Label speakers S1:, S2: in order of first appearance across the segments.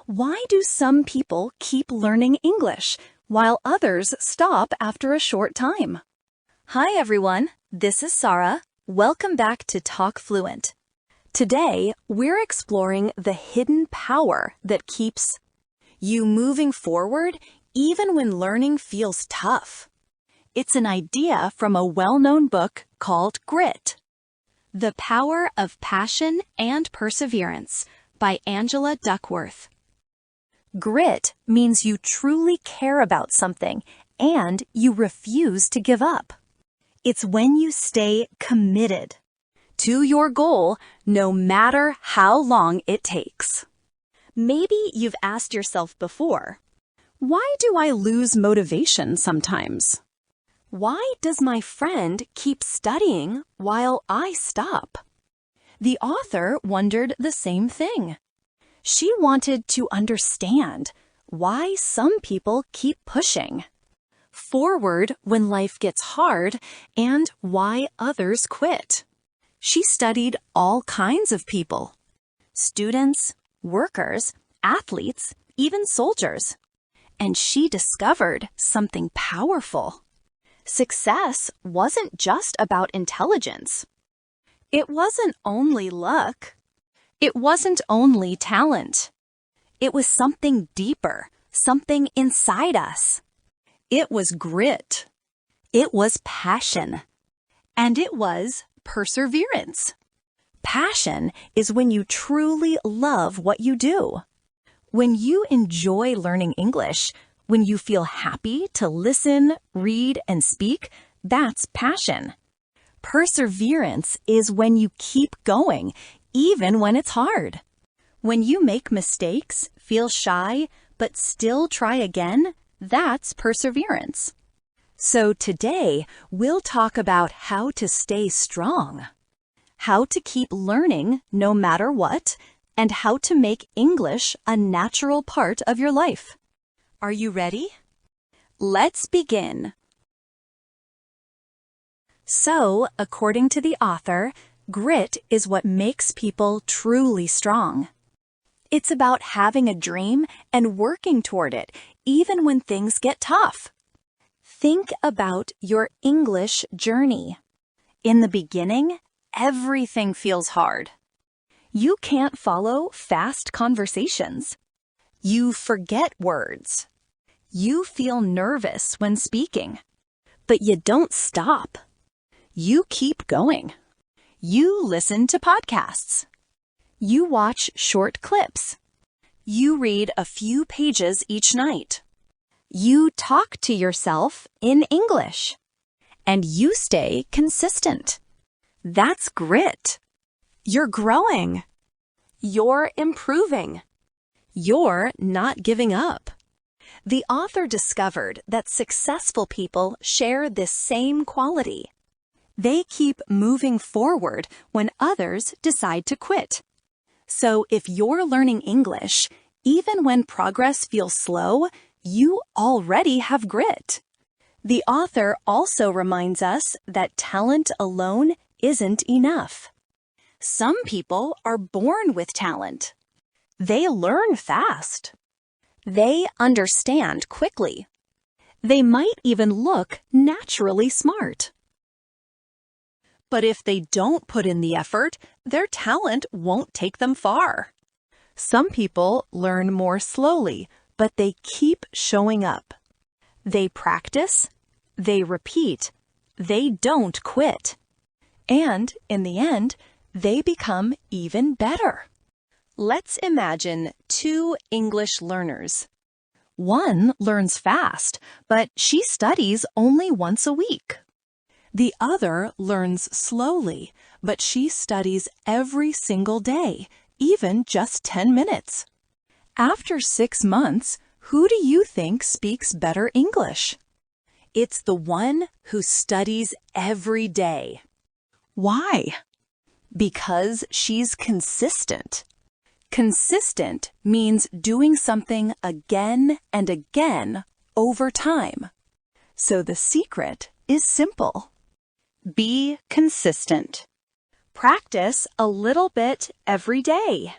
S1: Why do some people keep learning English while others stop after a short time? Hi everyone, this is Sarah. Welcome back to Talk Fluent. Today, we're exploring the hidden power that keeps you moving forward even when learning feels tough. It's an idea from a well-known book called Grit. The Power of Passion and Perseverance by Angela Duckworth. Grit means you truly care about something and you refuse to give up. It's when you stay committed to your goal no matter how long it takes. Maybe you've asked yourself before, why do I lose motivation sometimes? Why does my friend keep studying while I stop? The author wondered the same thing. She wanted to understand why some people keep pushing forward when life gets hard and why others quit. She studied all kinds of people: students, workers, athletes, even soldiers. And she discovered something powerful. Success wasn't just about intelligence. It wasn't only luck. It wasn't only talent. It was something deeper, something inside us. It was grit. It was passion. And it was perseverance. Passion is when you truly love what you do. When you enjoy learning English, when you feel happy to listen, read, and speak, that's passion. Perseverance is when you keep going, even when it's hard. When you make mistakes, feel shy, but still try again, that's perseverance. So today, we'll talk about how to stay strong, how to keep learning no matter what, and how to make English a natural part of your life. Are you ready? Let's begin. So, according to the author, grit is what makes people truly strong. It's about having a dream and working toward it, even when things get tough. Think about your English journey. In the beginning, everything feels hard. You can't follow fast conversations. You forget words. You feel nervous when speaking. But you don't stop. You keep going. You listen to podcasts. You watch short clips. You read a few pages each night. You talk to yourself in English. And you stay consistent. That's grit. You're growing. You're improving. You're not giving up. The author discovered that successful people share this same quality. They keep moving forward when others decide to quit. So if you're learning English, even when progress feels slow, you already have grit. The author also reminds us that talent alone isn't enough. Some people are born with talent. They learn fast. They understand quickly. They might even look naturally smart. But if they don't put in the effort, their talent won't take them far. Some people learn more slowly, but they keep showing up. They practice, they repeat, they don't quit. And in the end, they become even better. Let's imagine two English learners. One learns fast, but she studies only once a week. The other learns slowly, but she studies every single day, even just 10 minutes. After 6 months, who do you think speaks better English? It's the one who studies every day. Why? Because she's consistent. Consistent means doing something again and again over time. So the secret is simple. Be consistent. Practice a little bit every day.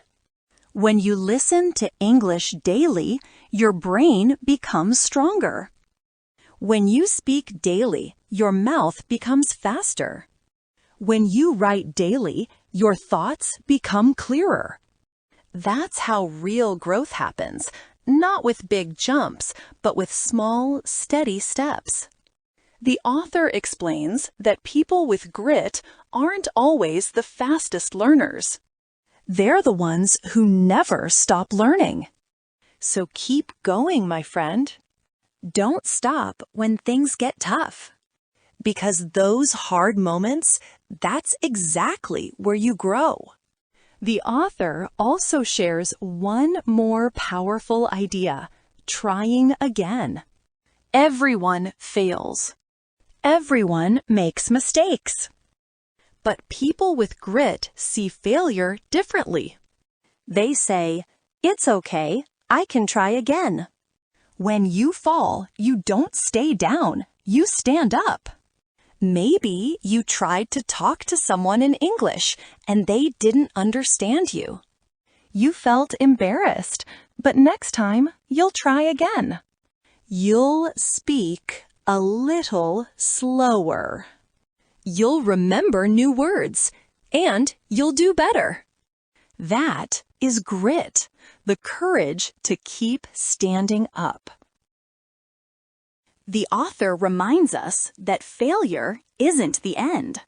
S1: When you listen to English daily, your brain becomes stronger. When you speak daily, your mouth becomes faster. When you write daily, your thoughts become clearer. That's how real growth happens, not with big jumps, but with small, steady steps. The author explains that people with grit aren't always the fastest learners. They're the ones who never stop learning. So keep going, my friend. Don't stop when things get tough. Because those hard moments, that's exactly where you grow. The author also shares one more powerful idea: trying again. Everyone fails. Everyone makes mistakes. But people with grit see failure differently. They say, "It's okay, I can try again." When you fall, you don't stay down, you stand up. Maybe you tried to talk to someone in English and they didn't understand you. You felt embarrassed, but next time you'll try again. You'll speak a little slower. You'll remember new words, and you'll do better. That is grit, the courage to keep standing up. The author reminds us that failure isn't the end.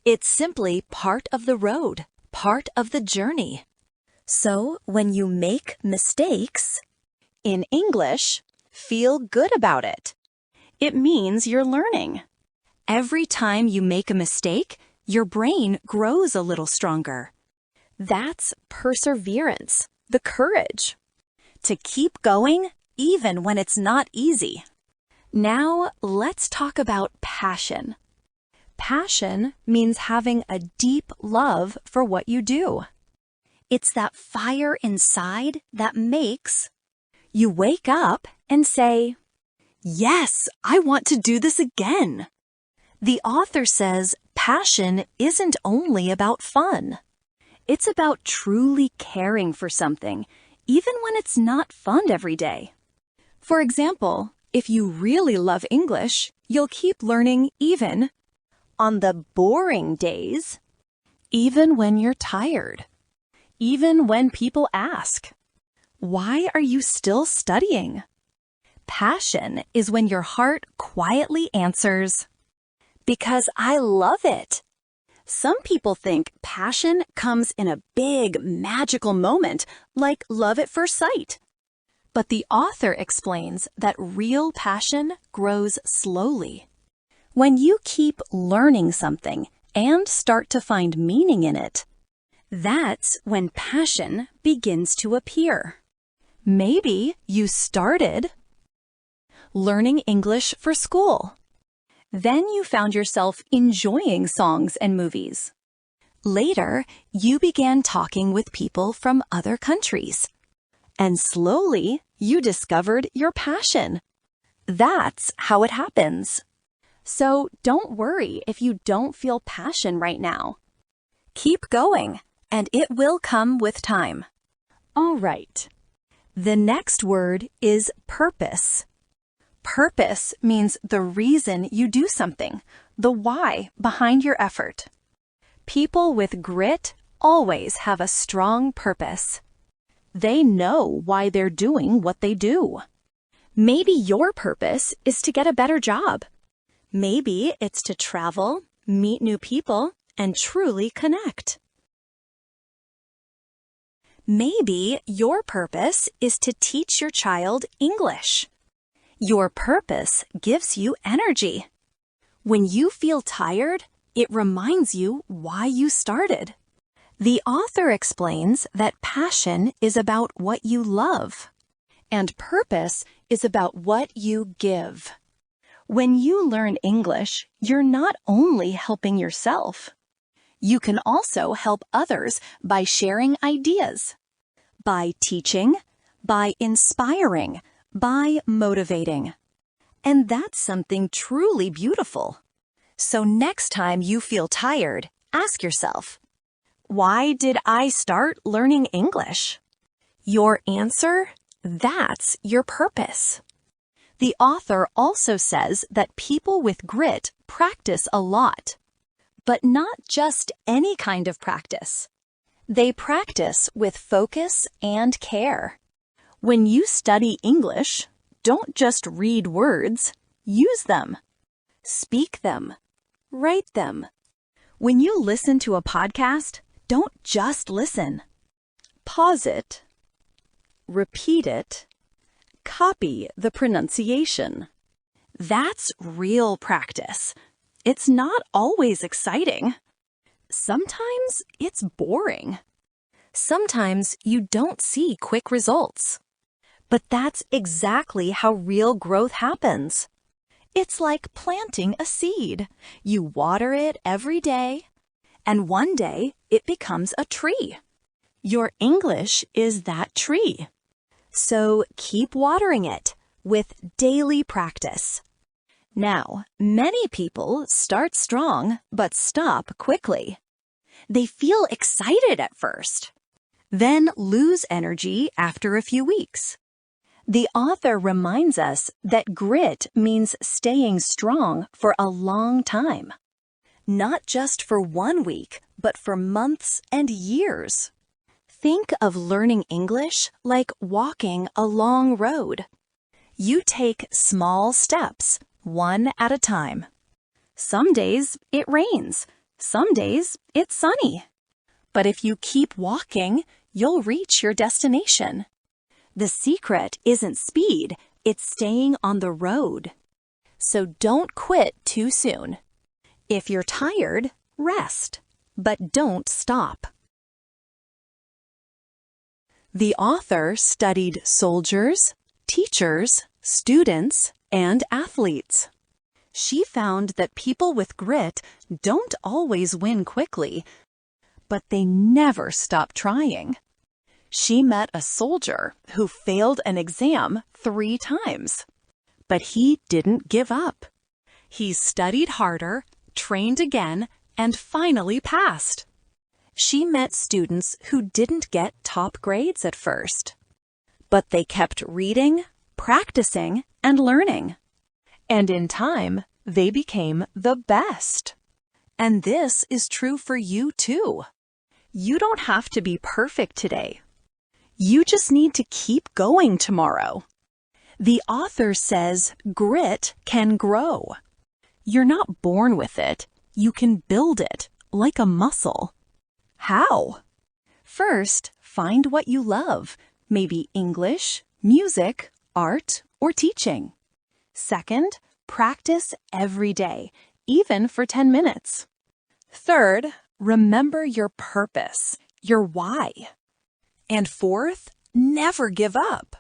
S1: It's simply part of the road, part of the journey. So when you make mistakes, in English, feel good about it. It means you're learning. Every time you make a mistake, your brain grows a little stronger. That's perseverance, the courage to keep going even when it's not easy. Now, let's talk about passion. Passion means having a deep love for what you do. It's that fire inside that makes you wake up and say, "Yes, I want to do this again." The author says passion isn't only about fun. It's about truly caring for something, even when it's not fun every day. For example, if you really love English, you'll keep learning even on the boring days, even when you're tired, even when people ask, "Why are you still studying?" Passion is when your heart quietly answers, "Because I love it." Some people think passion comes in a big, magical moment, like love at first sight. But the author explains that real passion grows slowly. When you keep learning something and start to find meaning in it, that's when passion begins to appear. Maybe you started learning English for school. Then you found yourself enjoying songs and movies. Later, you began talking with people from other countries. And slowly, you discovered your passion. That's how it happens. So don't worry if you don't feel passion right now. Keep going, and it will come with time. All right. The next word is purpose. Purpose means the reason you do something, the why behind your effort. People with grit always have a strong purpose. They know why they're doing what they do. Maybe your purpose is to get a better job. Maybe it's to travel, meet new people, and truly connect. Maybe your purpose is to teach your child English. Your purpose gives you energy. When you feel tired, it reminds you why you started. The author explains that passion is about what you love, and purpose is about what you give. When you learn English, you're not only helping yourself. You can also help others by sharing ideas, by teaching, by inspiring, by motivating. And that's something truly beautiful. So next time you feel tired, ask yourself, why did I start learning English? Your answer? That's your purpose. The author also says that people with grit practice a lot. But not just any kind of practice. They practice with focus and care. When you study English, don't just read words, use them. Speak them. Write them. When you listen to a podcast, don't just listen. Pause it. Repeat it. Copy the pronunciation. That's real practice. It's not always exciting. Sometimes it's boring. Sometimes you don't see quick results. But that's exactly how real growth happens. It's like planting a seed. You water it every day, and one day it becomes a tree. Your English is that tree. So keep watering it with daily practice. Now, many people start strong but stop quickly. They feel excited at first, then lose energy after a few weeks. The author reminds us that grit means staying strong for a long time. Not just for 1 week, but for months and years. Think of learning English like walking a long road. You take small steps, one at a time. Some days it rains, some days it's sunny. But if you keep walking, you'll reach your destination. The secret isn't speed, it's staying on the road. So don't quit too soon. If you're tired, rest, but don't stop. The author studied soldiers, teachers, students, and athletes. She found that people with grit don't always win quickly, but they never stop trying. She met a soldier who failed an exam 3 times, but he didn't give up. He studied harder, trained again, and finally passed. She met students who didn't get top grades at first, but they kept reading, practicing, and learning. And in time, they became the best. And this is true for you too. You don't have to be perfect today. You just need to keep going tomorrow. The author says grit can grow. You're not born with it. You can build it, like a muscle. How? First, find what you love, maybe English, music, art, or teaching. Second, practice every day, even for 10 minutes. Third, remember your purpose, your why. And fourth, never give up.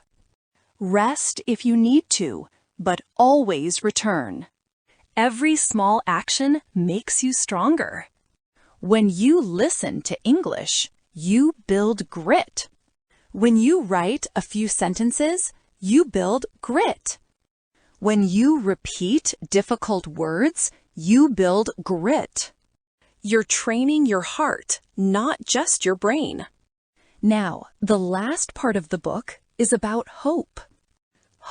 S1: Rest if you need to, but always return. Every small action makes you stronger. When you listen to English, you build grit. When you write a few sentences, you build grit. When you repeat difficult words, you build grit. You're training your heart, not just your brain. Now, the last part of the book is about hope.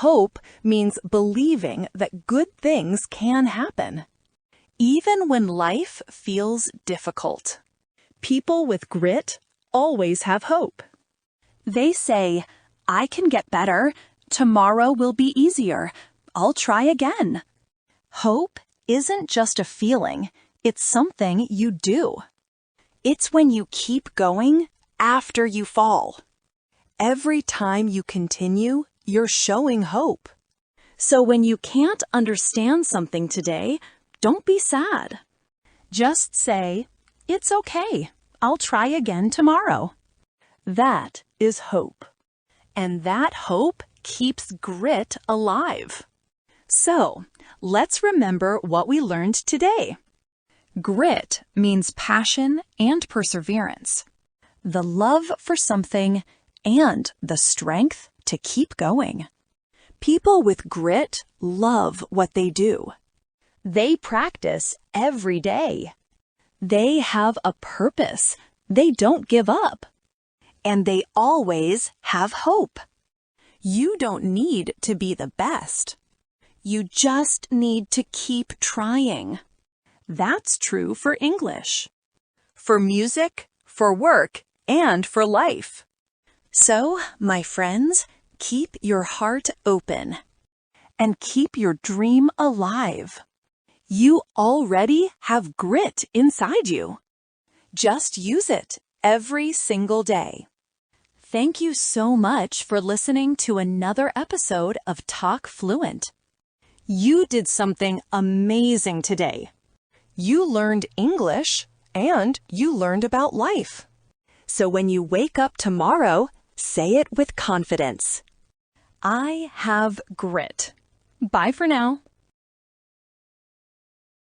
S1: Hope means believing that good things can happen, even when life feels difficult. People with grit always have hope. They say, I can get better. Tomorrow will be easier. I'll try again. Hope isn't just a feeling. It's something you do. It's when you keep going after you fall. Every time you continue, you're showing hope. So when you can't understand something today, don't be sad. Just say, it's okay. I'll try again tomorrow. That is hope. And that hope keeps grit alive. So, let's remember what we learned today. Grit means passion and perseverance, the love for something, and the strength to keep going. People with grit love what they do. They practice every day. They have a purpose. They don't give up. and they always have hope. You don't need to be the best. You just need to keep trying. That's true for English, for music, for work, and for life. So, my friends, keep your heart open and keep your dream alive. You already have grit inside you. Just use it every single day. Thank you so much for listening to another episode of Talk Fluent. You did something amazing today. You learned English and you learned about life. So when you wake up tomorrow, say it with confidence. I have grit. Bye for now.